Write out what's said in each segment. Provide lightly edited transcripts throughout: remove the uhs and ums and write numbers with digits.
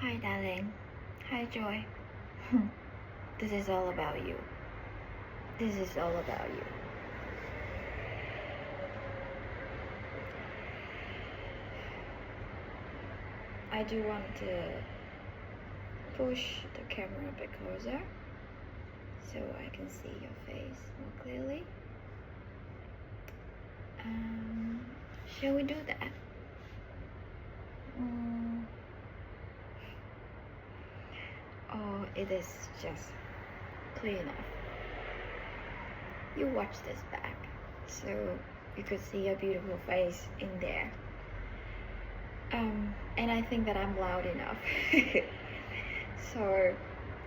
Hi, darling. Hi, Joy. This is all about you. This is all about you. I do want to push the camera a bit closer so I can see your face more clearly. Shall we do that? Oh, it is just clear enough. You watch this back so you could see a beautiful face in there. And I think that I'm loud enough. So,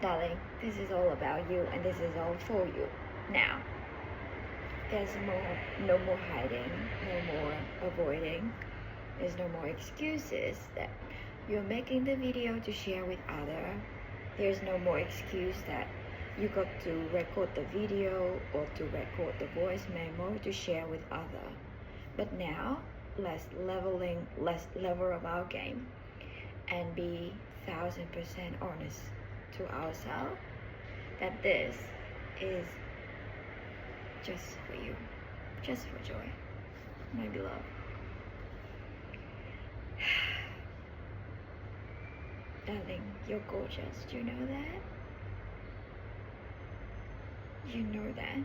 darling, this is all about you and this is all for you. Now, there's no more hiding, no more avoiding. There's no more excuses that you're making the video to share with others. There's no more excuse that you got to record the video or to record the voice memo to share with others. But now, let's level up our game and be 1000% honest to ourselves that this is just for you, just for Joy, my beloved. Darling, you're gorgeous. Do you know that? You know that?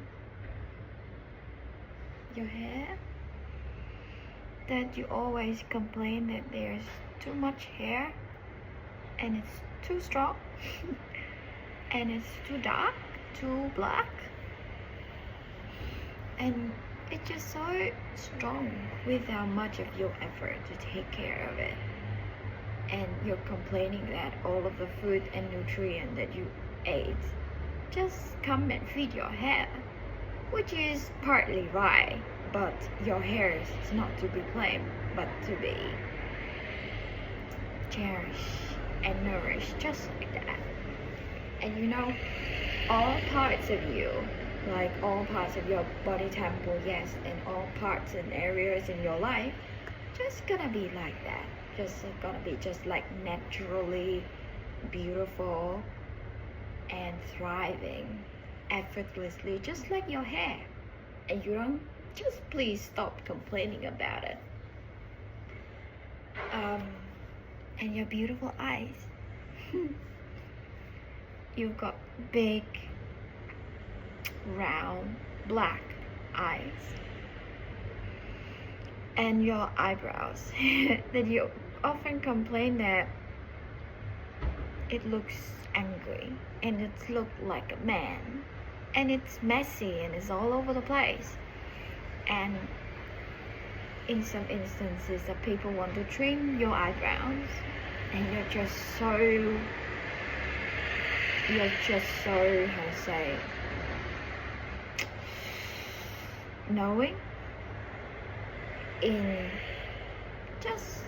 Your hair? That you always complain that there's too much hair and it's too strong and it's too dark, too black, and it's just so strong without much of your effort to take care of it. And you're complaining that all of the food and nutrient that you ate just come and feed your hair, which is partly right, but your hair is not to be blamed, but to be cherished and nourished just like that. And you know, all parts of you, like all parts of your body temple, yes, and all parts and areas in your life, just gonna be like that. Just gonna be just like naturally beautiful and thriving effortlessly, just like your hair. And you don't, just please stop complaining about it. And your beautiful eyes. You've got big, round, black eyes. And your eyebrows that you often complain that it looks angry and it looks like a man and it's messy and it's all over the place. And in some instances that people want to trim your eyebrows and you're just so, how to say, knowing in just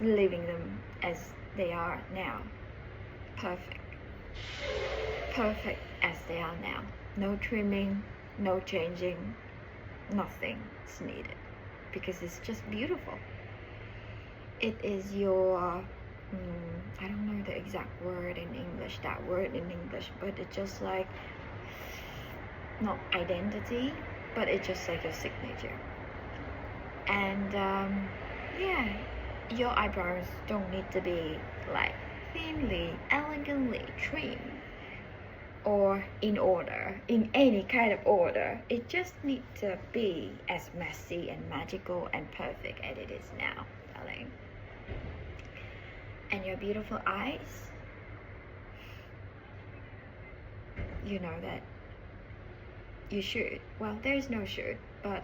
leaving them as they are now. Perfect as they are now. No trimming, no changing, nothing is needed because it's just beautiful. It is your I don't know the exact word in English, but it's just like not identity, but it's just like your signature. And yeah, your eyebrows don't need to be like thinly, elegantly trimmed or in order, in any kind of order. It just needs to be as messy and magical and perfect as it is now, darling. And your beautiful eyes, you know that you should, well, there's no should, but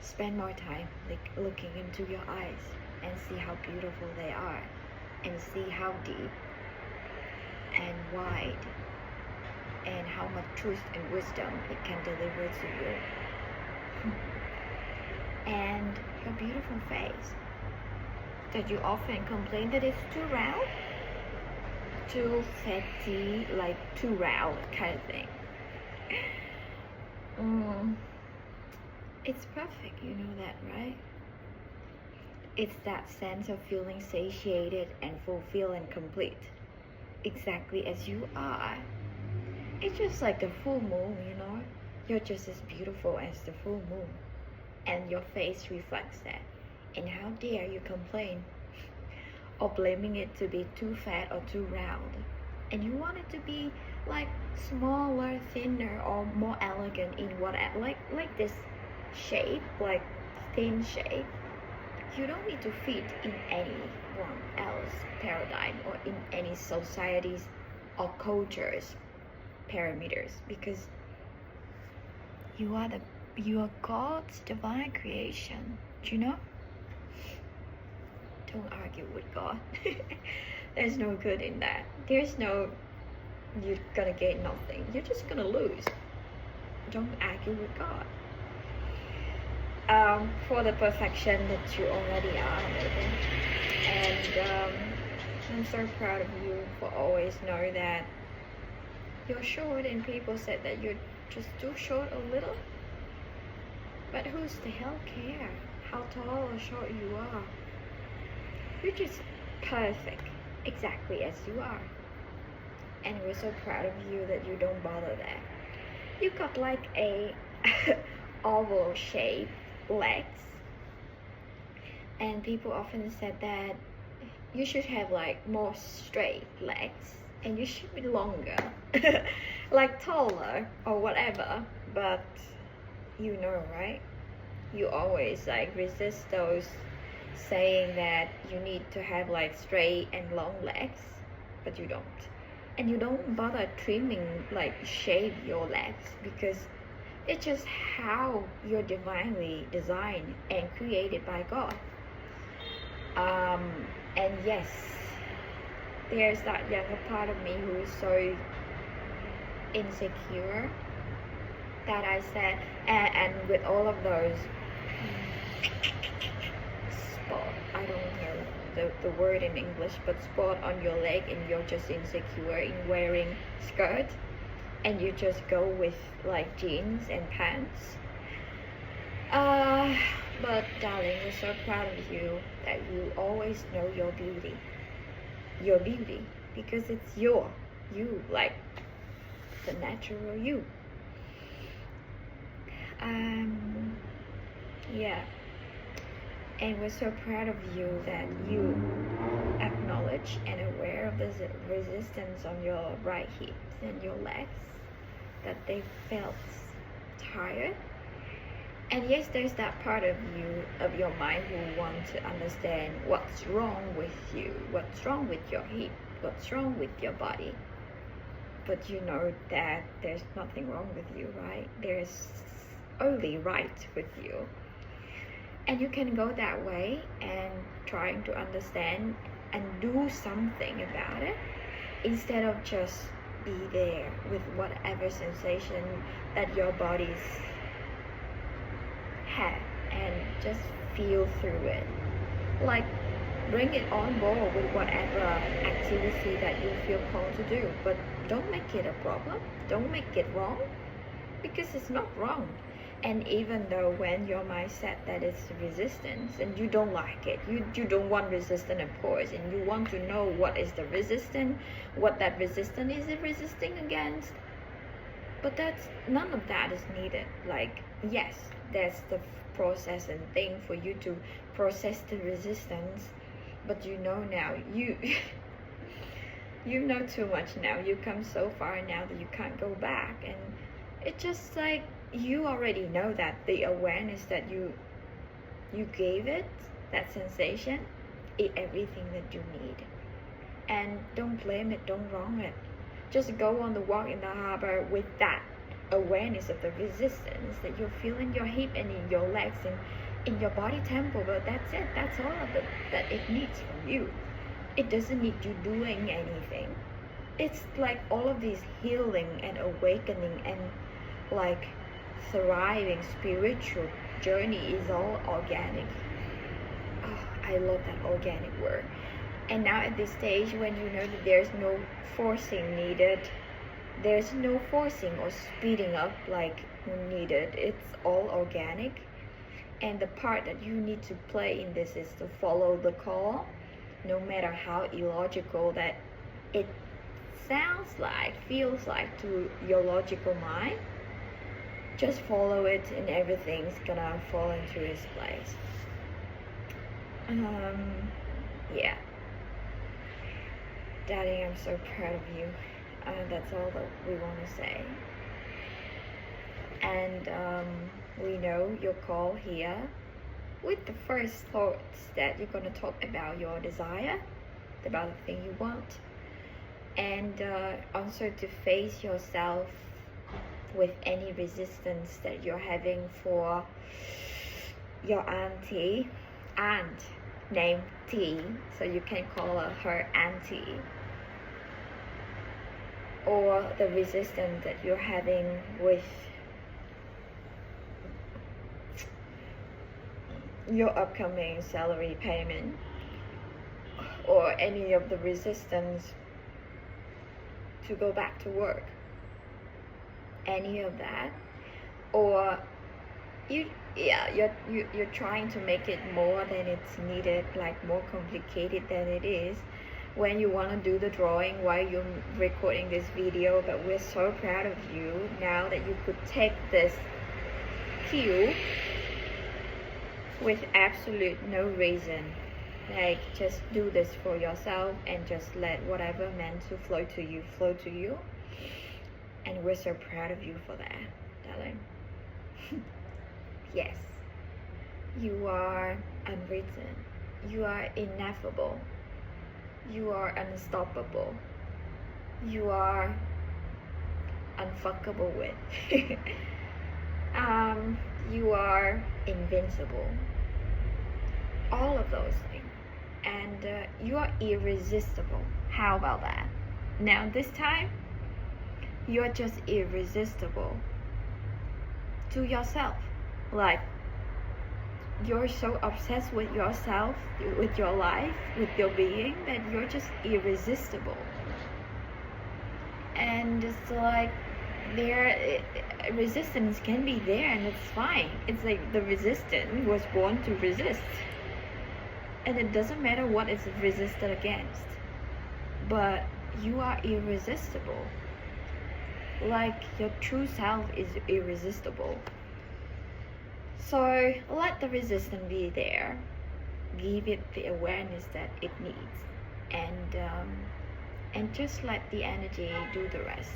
spend more time like looking into your eyes and see how beautiful they are and see how deep and wide and how much truth and wisdom it can deliver to you. And your beautiful face that you often complain that it's too round, too fatty, like too round kind of thing. It's perfect, you know that, right? It's that sense of feeling satiated and fulfilled and complete, exactly as you are. It's just like the full moon, you know? You're just as beautiful as the full moon, and your face reflects that. And how dare you complain or blaming it to be too fat or too round? And you want it to be like smaller, thinner, or more elegant in what, like this shape, like thin shape. You don't need to fit in anyone else paradigm or in any society's or culture's parameters, because you are God's divine creation. Do you know? Don't argue with God. There's no good in that. There's no, you're gonna gain nothing. You're just gonna lose. Don't argue with God. For the perfection that you already are, maybe. And I'm so proud of you for always know that you're short, and people said that you're just too short a little. But who's the hell care how tall or short you are? You're just perfect, exactly as you are. And we're so proud of you that you don't bother that. You got like a oval shaped legs, and people often said that you should have like more straight legs and you should be longer, like taller or whatever. But you know, right? You always like resist those saying that you need to have like straight and long legs, but you don't. And you don't bother trimming, like shave your legs, because it's just how you're divinely designed and created by God. And yes, there's that younger part of me who is so insecure that I said, and with all of those spot, I don't know the word in English, but spot on your leg, and you're just insecure in wearing skirt, and you just go with like jeans and pants. But darling, we're so proud of you that you always know your beauty, because it's you, like the natural you. Yeah, and we're so proud of you that you acknowledge and aware of the resistance on your right hips and your legs, that they felt tired. And yes, there's that part of you, of your mind, who wants to understand what's wrong with you, what's wrong with your hip, what's wrong with your body. But you know that there's nothing wrong with you, right? There's only right with you. And you can go that way and trying to understand and do something about it, instead of just be there with whatever sensation that your bodies have, and just feel through it. Like, bring it on board with whatever activity that you feel called to do, but don't make it a problem, don't make it wrong, because it's not wrong. And even though when your mindset that is resistance and you don't like it, you don't want resistance, of course, and you want to know what is the resistance, what that resistance is it resisting against. But that's, none of that is needed. Like, yes, there's the process and thing for you to process the resistance, but you know now, you know too much now. You come so far now that you can't go back. And it's just like, you already know that the awareness that you gave it, that sensation, is everything that you need. And don't blame it, don't wrong it. Just go on the walk in the harbor with that awareness of the resistance that you feel in your hip and in your legs and in your body temple. But that's it, that's all of it that it needs from you. It doesn't need you doing anything. It's like all of this healing and awakening and like thriving spiritual journey is all organic. Oh, I love that organic word. And now at this stage, when you know that there's no forcing needed, there's no forcing or speeding up like needed, it's all organic. And the part that you need to play in this is to follow the call, no matter how illogical that it sounds like, feels like to your logical mind. Just follow it and everything's gonna fall into its place. Yeah, Daddy, I'm so proud of you. That's all that we want to say. And we know your call here with the first thoughts that you're going to talk about your desire, about the thing you want, and also to face yourself with any resistance that you're having for your aunt named T, so you can call her auntie, or the resistance that you're having with your upcoming salary payment, or any of the resistance to go back to work, any of that, or you're trying to make it more than it's needed, like more complicated than it is, when you want to do the drawing while you're recording this video. But we're so proud of you now that you could take this cue with absolute no reason, like just do this for yourself and just let whatever meant to flow to you. And we're so proud of you for that, darling. Yes, you are unwritten, you are ineffable, you are unstoppable, you are unfuckable with. You are invincible, all of those things. And you are irresistible. How about that? Now this time, you're just irresistible to yourself. Like, you're so obsessed with yourself, with your life, with your being, that you're just irresistible. And it's like, resistance can be there, and it's fine. It's like the resistance was born to resist, and it doesn't matter what it's resisted against, but you are irresistible. Like, your true self is irresistible. So let the resistance be there, give it the awareness that it needs, and just let the energy do the rest.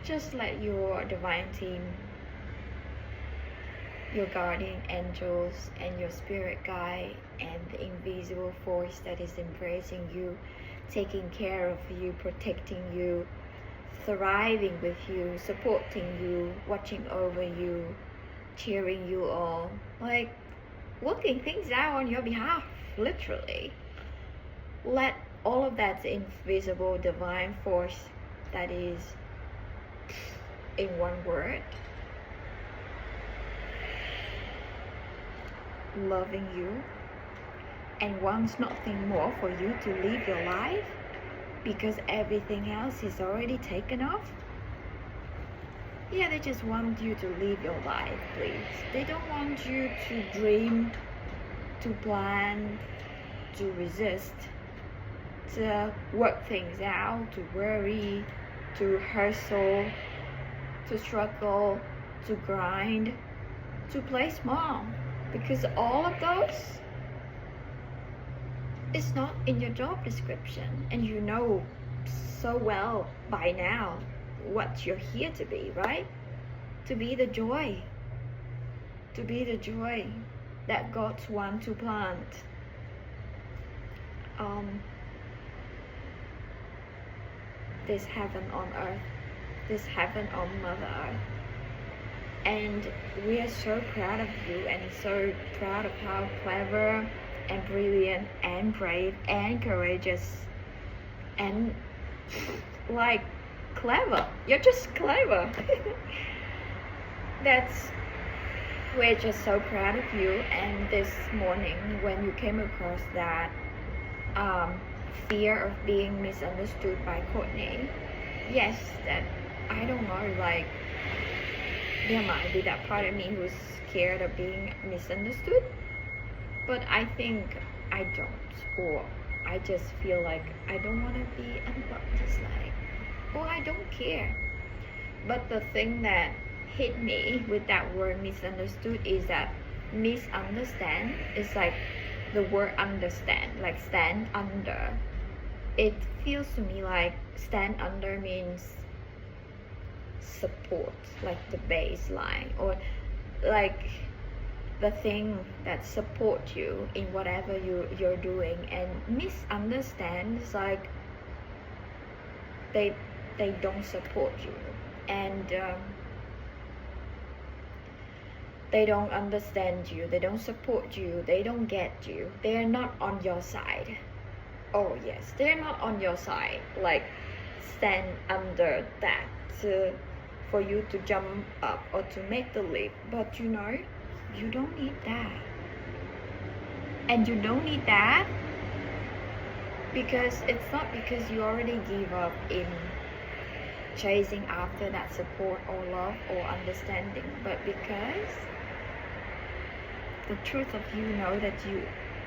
Just let your divine team, your guardian angels, and your spirit guide, and the invisible force that is embracing you, taking care of you, protecting you, thriving with you, supporting you, watching over you, cheering you all, like working things out on your behalf, literally. Let all of that invisible divine force that is, in one word, loving you and wants nothing more for you to live your life, because everything else is already taken off. Yeah, they just want you to live your life, please. They don't want you to dream, to plan, to resist, to work things out, to worry, to rehearsal, to struggle, to grind, to play small. Because all of those is not in your job description, and you know so well by now what you're here to be, right? To be the joy, to be the joy that God wants to plant. This heaven on earth, this heaven on Mother Earth. And we are so proud of you, and so proud of how clever and brilliant and brave and courageous and like clever. You're just clever. We're just so proud of you. And this morning when you came across that fear of being misunderstood by Courtney, yes, that I don't know, like there might be that part of me who's scared of being misunderstood, but I think I don't, or I just feel like I don't want to be disliked, or I don't care. But the thing that hit me with that word misunderstood is that misunderstand is like the word understand, like stand under. It feels to me like stand under means support, like the baseline, or like the thing that supports you in whatever you're doing. And misunderstand is like they don't support you, and they don't understand you, they don't support you, they don't get you, they're not on your side. Oh yes, they're not on your side, like stand under that for you to jump up or to make the leap. But you know, you don't need that. And you don't need that because it's not because you already give up in chasing after that support or love or understanding, but because the truth of you know that you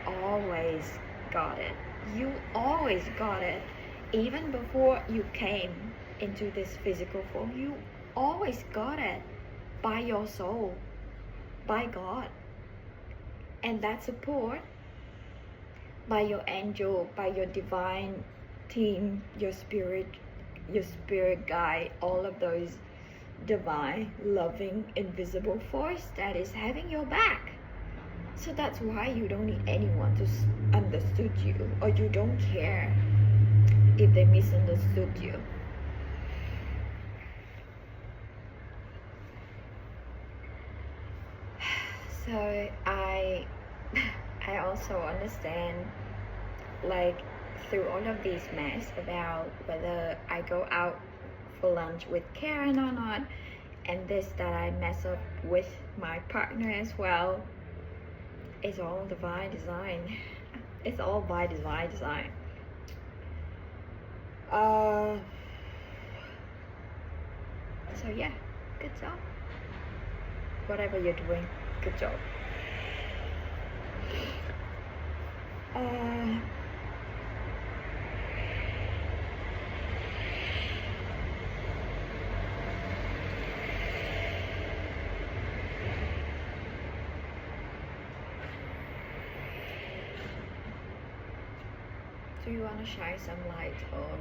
always got it. You always got it. Even before you came into this physical form, you always got it by your soul, by God. And that support, by your angel, by your divine team, your spirit guide, all of those divine, loving, invisible force that is having your back. So that's why you don't need anyone to understood you, or you don't care if they misunderstood you. So I also understand, like, through all of these mess about whether I go out for lunch with Karen or not, and this that I mess up with my partner as well. It's all divine design. It's all by divine design. So yeah, good job. Whatever you're doing, good job. Do you want to shine some light on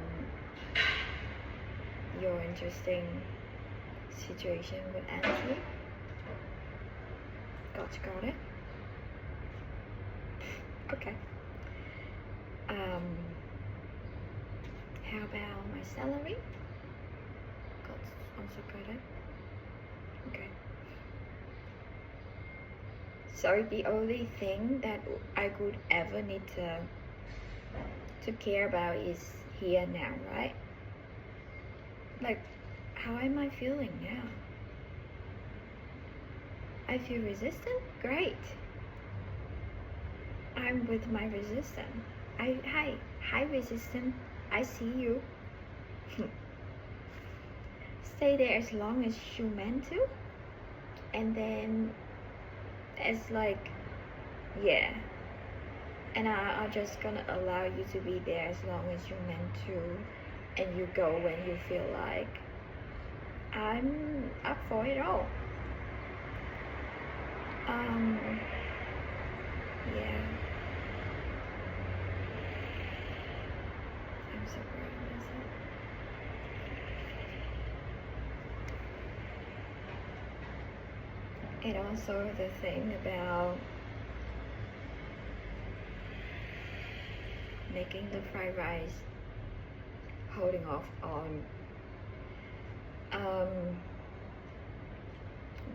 your interesting situation with Anthony? Got it? Okay. How about my salary? Also got it? Okay. So the only thing that I could ever need to care about is here now, right? Like, how am I feeling now? I feel resistant? Great. I'm with my resistant. Hi resistant, I see you. Stay there as long as you meant to, and then it's like, yeah, and I'm just gonna allow you to be there as long as you meant to, and you go when you feel like I'm up for it all. Yeah, I'm so proud of myself. And also the thing about making the fried rice, holding off on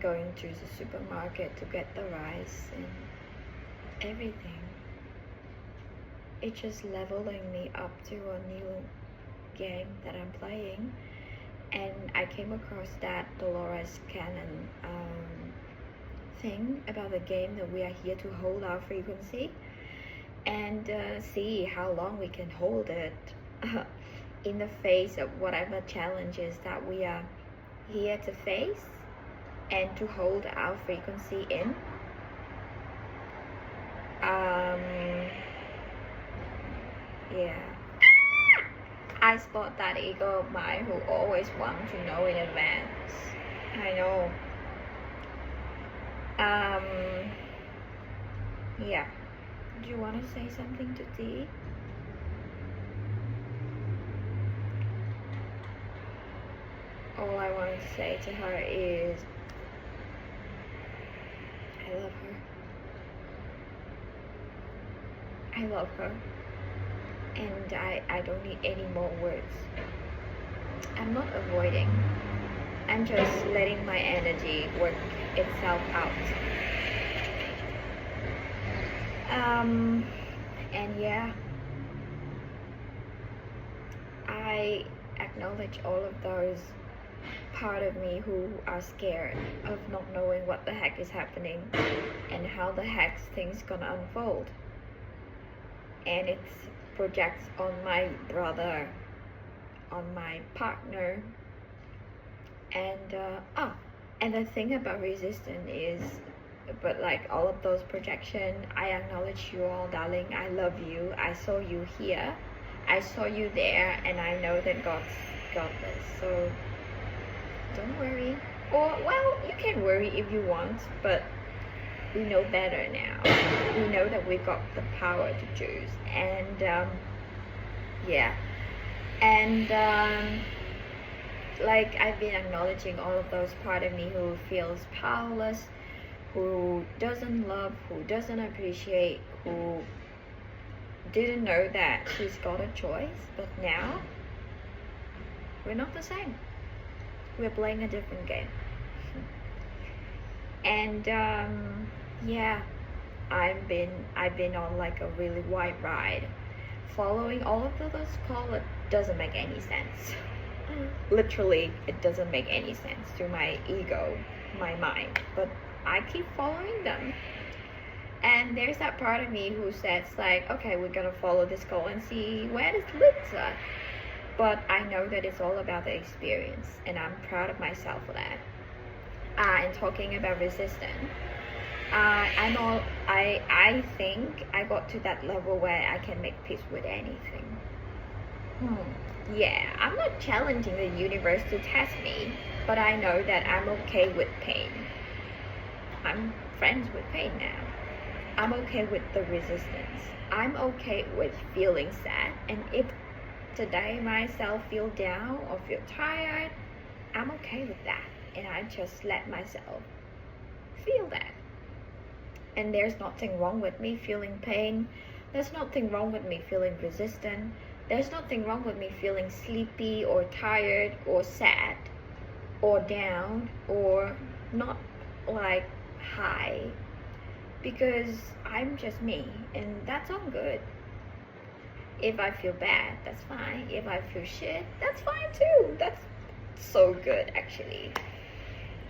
going to the supermarket to get the rice and everything. It's just leveling me up to a new game that I'm playing. And I came across that Dolores Cannon thing about the game that we are here to hold our frequency and see how long we can hold it in the face of whatever challenges that we are here to face. and to hold our frequency in. Yeah, I spot that ego of mine who always want to know in advance. I know. Yeah. Do you want to say something to T? All I want to say to her is I love her. I love her. And I don't need any more words. I'm not avoiding. I'm just letting my energy work itself out. And yeah, I acknowledge all of those part of me who are scared of not knowing what the heck is happening and how the heck things gonna unfold. And it projects on my brother, on my partner, and the thing about resistance is, but like all of those projection, I acknowledge you all, darling. I love you. I saw you here, I saw you there, and I know that God's got this. So don't worry. Or well, you can worry if you want, but we know better now. We know that we got the power to choose. And yeah, and like I've been acknowledging all of those part of me who feels powerless, who doesn't love, who doesn't appreciate, who didn't know that she's got a choice. But now we're not the same. We're playing a different game. And yeah, I've been on like a really wide ride, following all of those calls. It doesn't make any sense. Literally, it doesn't make any sense to my ego, my mind, but I keep following them. And there's that part of me who says like, okay, we're gonna follow this call and see where this leads us. But I know that it's all about the experience, and I'm proud of myself for that. And talking about resistance, I think I got to that level where I can make peace with anything. Yeah, I'm not challenging the universe to test me, but I know that I'm okay with pain. I'm friends with pain now. I'm okay with the resistance. I'm okay with feeling sad. And if today myself feel down or feel tired, I'm okay with that. And I just let myself feel that. And there's nothing wrong with me feeling pain. There's nothing wrong with me feeling resistant. There's nothing wrong with me feeling sleepy or tired or sad or down or not like high, because I'm just me, and that's all good. If I feel bad, that's fine. If I feel shit, that's fine too. That's so good actually.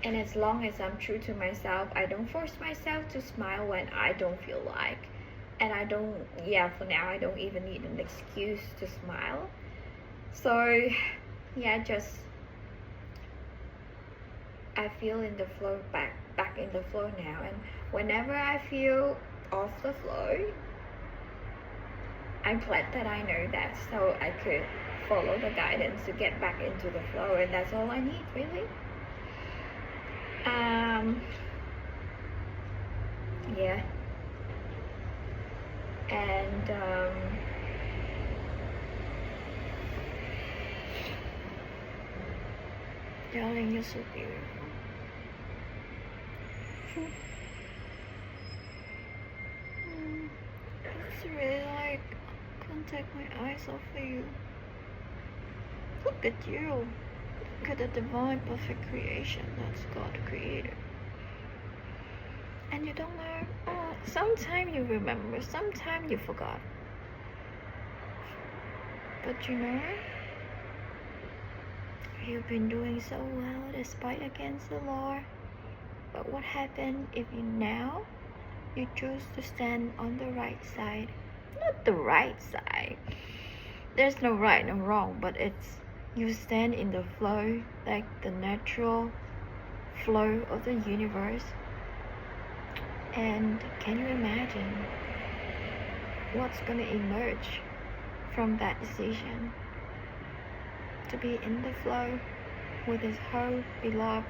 And as long as I'm true to myself, I don't force myself to smile when I don't feel like. And I don't, yeah, for now I don't even need an excuse to smile. So yeah, just I feel in the flow, back in the flow now. And whenever I feel off the flow, I'm glad that I know that, so I could follow the guidance to get back into the flow. And that's all I need, really. Yeah. And darling, you're so beautiful. It's really like can't take my eyes off of you. Look at you. Look at the divine perfect creation that's God created. And you don't know, oh, sometimes you remember, sometimes you forgot. But you know, you've been doing so well despite against the law. But what happened if you choose to stand on the right side? Not the right side. There's no right no wrong, but it's you stand in the flow, like the natural flow of the universe. And can you imagine what's going to emerge from that decision? To be in the flow with this whole beloved,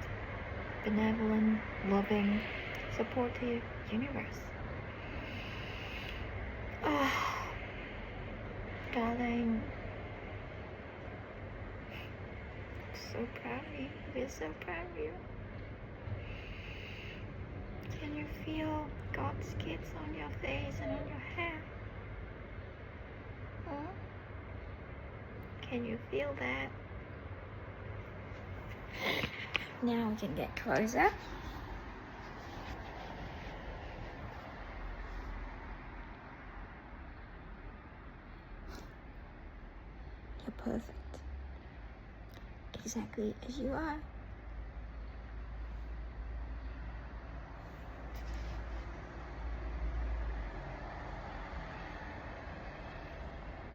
benevolent, loving, supportive universe. Oh, darling, so proud of you. We're so proud of you. Can you feel God's kiss on your face and on your hair? Huh? Can you feel that? Now we can get closer. You're perfect. Exactly as you are.